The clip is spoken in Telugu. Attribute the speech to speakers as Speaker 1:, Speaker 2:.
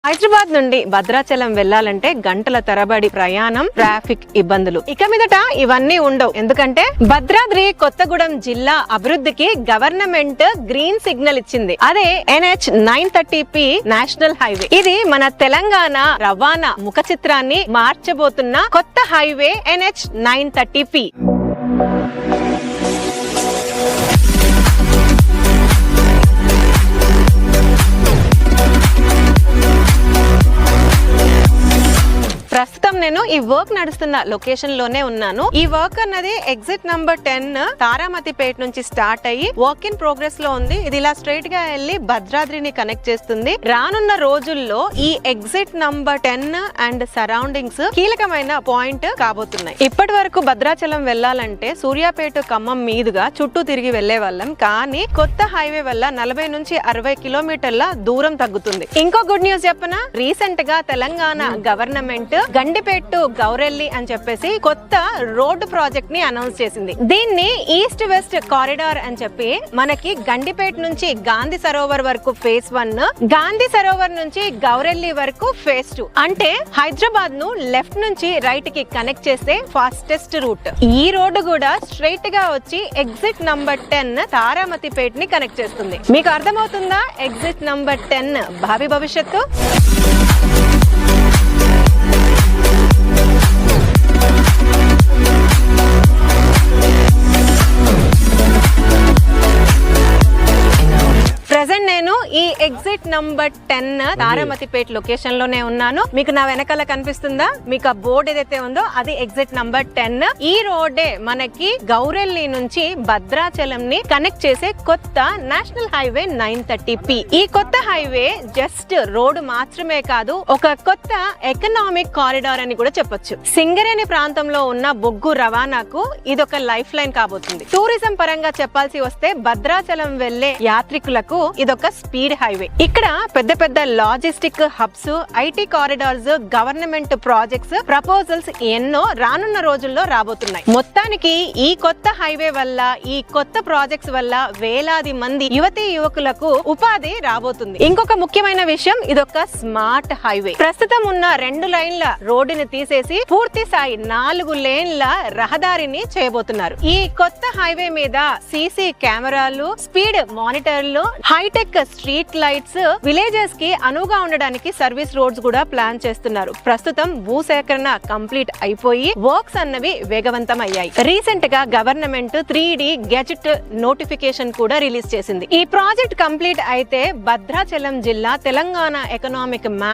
Speaker 1: హైదరాబాద్ నుండి భద్రాచలం వెళ్లాలంటే గంటల తరబడి ప్రయాణం, ట్రాఫిక్ ఇబ్బందులు. ఇక మీదట ఇవన్నీ ఉండవు. ఎందుకంటే భద్రాద్రి కొత్తగూడెం జిల్లా అభివృద్ధికి గవర్నమెంట్ గ్రీన్ సిగ్నల్ ఇచ్చింది. అదే NH 930P నేషనల్ హైవే. ఇది మన తెలంగాణ రవాణా ముఖ చిత్రాన్ని మార్చబోతున్న కొత్త హైవే NH 930P. ప్రస్తుతం నేను ఈ వర్క్ నడుస్తున్న లొకేషన్ లోనే ఉన్నాను. ఈ వర్క్ అన్నది ఎగ్జిట్ నంబర్ 10 తారామతిపేట నుంచి స్టార్ట్ అయ్యి వర్క్ ఇన్ ప్రోగ్రెస్ లో ఉంది. ఇది ఇలా స్ట్రైట్ గా వెళ్లి భద్రాద్రిని కనెక్ట్ చేస్తుంది. రానున్న రోజుల్లో ఈ ఎగ్జిట్ నంబర్ 10 అండ్ సరౌండింగ్స్ కీలకమైన పాయింట్ కాబోతున్నాయి. ఇప్పటి వరకు భద్రాచలం వెళ్లాలంటే సూర్యాపేట ఖమ్మం మీదుగా చుట్టూ తిరిగి వెళ్లే వాళ్ళం. కానీ కొత్త హైవే వల్ల 40 నుంచి 60 కిలోమీటర్ల దూరం తగ్గుతుంది. ఇంకో గుడ్ న్యూస్ చెప్పనా, రీసెంట్ గా తెలంగాణ గవర్నమెంట్ గండిపేట గౌరెల్లి అని చెప్పేసి కొత్త రోడ్డు ప్రాజెక్ట్ ని అనౌన్స్ చేసింది. దీన్ని ఈస్ట్ వెస్ట్ కారిడార్ అని చెప్పి మనకి గండిపేట నుంచి గాంధీ సరోవర్ వరకు ఫేజ్ 1, గాంధీ సరోవర్ నుంచి గౌరెల్లి వరకు ఫేజ్ 2. అంటే హైదరాబాద్ ను లెఫ్ట్ నుంచి రైట్ కి కనెక్ట్ చేసే ఫాస్టెస్ట్ రూట్. ఈ రోడ్డు కూడా స్ట్రైట్ గా వచ్చి ఎగ్జిట్ నంబర్ 10 తారామతిపేట ని కనెక్ట్ చేస్తుంది. మీకు అర్థమవుతుందా ఎగ్జిట్ నంబర్ 10 భావి భవిష్యత్తు? ప్రెసెంట్ నేను ఈ ఎగ్జిట్ నంబర్ 10 తారామతిపేట లొకేషన్ లోనే ఉన్నాను. మీకు నా వెనకాల కనిపిస్తుందా, మీకు ఆ బోర్డు ఏదైతే ఉందో అది ఎగ్జిట్ నంబర్ 10. ఈ రోడ్డే మనకి గౌరెల్లి నుంచి భద్రాచలం ని కనెక్ట్ చేసే కొత్త నేషనల్ హైవే 930P. ఈ కొత్త హైవే జస్ట్ రోడ్డు మాత్రమే కాదు, ఒక కొత్త ఎకనామిక్ కారిడార్ అని కూడా చెప్పొచ్చు. సింగరేణి ప్రాంతంలో ఉన్న బొగ్గు రవాణాకు ఇదొక లైఫ్ లైన్ కాబోతుంది. టూరిజం పరంగా చెప్పాల్సి వస్తే భద్రాచలం వెళ్లే యాత్రికులకు ఇదొక స్పీడ్ హైవే. ఇక్కడ పెద్ద పెద్ద logistic hubs, IT corridors, government projects, proposals ఎన్నో రానున్న రోజుల్లో రాబోతున్నాయి. మొత్తానికి ఈ కొత్త హైవే వల్ల, ఈ కొత్త ప్రాజెక్ట్స్ వల్ల వేలాది మంది యువతీ యువకులకు ఉపాధి రాబోతుంది. ఇంకొక ముఖ్యమైన విషయం, ఇదొక స్మార్ట్ హైవే. ప్రస్తుతం ఉన్న 2 లైన్ల రోడ్డుని తీసేసి పూర్తి స్థాయి 4 లేన్ల రహదారిని చేయబోతున్నారు. ఈ కొత్త హైవే మీద సీసీ కెమెరాలు, స్పీడ్ మానిటర్లు, హైటెక్ స్ట్రీట్ లైట్స్, విలేజెస్ కి అనువుగా ఉండడానికి సర్వీస్ రోడ్స్ కూడా ప్లాన్ చేస్తున్నారు. ప్రస్తుతం భూసేకరణ కంప్లీట్ అయిపోయి వర్క్స్ అన్నవి వేగవంతం అయ్యాయి. రీసెంట్ గా గవర్నమెంట్ 3D గెజెట్ నోటిఫికేషన్ కూడా రిలీజ్ చేసింది. ఈ ప్రాజెక్ట్ కంప్లీట్ అయితే భద్రాచలం జిల్లా తెలంగాణ ఎకనామిక్